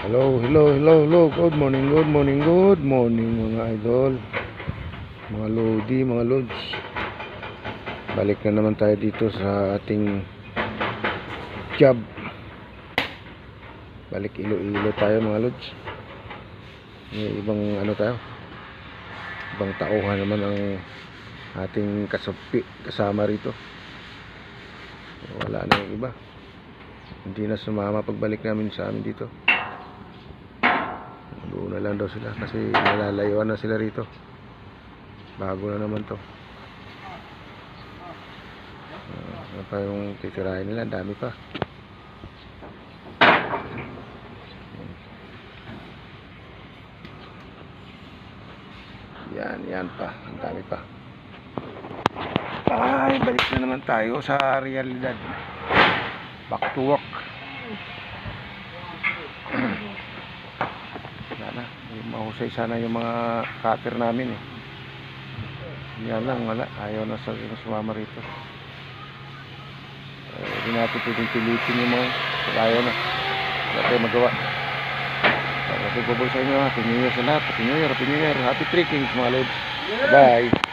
Hello, hello, hello, hello. Good morning, good morning, good morning mga idol. Mga lodi, mga lods. Balik na naman tayo dito sa ating job. Balik Iloilo tayo mga lods. May ibang ano tayo. Ibang tauhan naman ang ating kasama rito. Wala na yung iba. Hindi na sumama pagbalik namin sa amin dito. Doon na lang daw sila kasi nalalayuan na sila rito. Bago na naman to. Ano pa yung titirahin nila? Dami pa. Yan pa. Ang dami pa. Ay, balik na naman tayo sa realidad. Back to work. Sana, mahusay sana yung mga cutter namin eh. Yan lang, wala. Ayaw na sumama rito. Hindi natin pwedeng pilitin yung mga ayaw na. Wala tayo magawa. Happy New Year sa lahat. Happy New Year. Happy New Year. Happy Trekkings mga lods. Bye.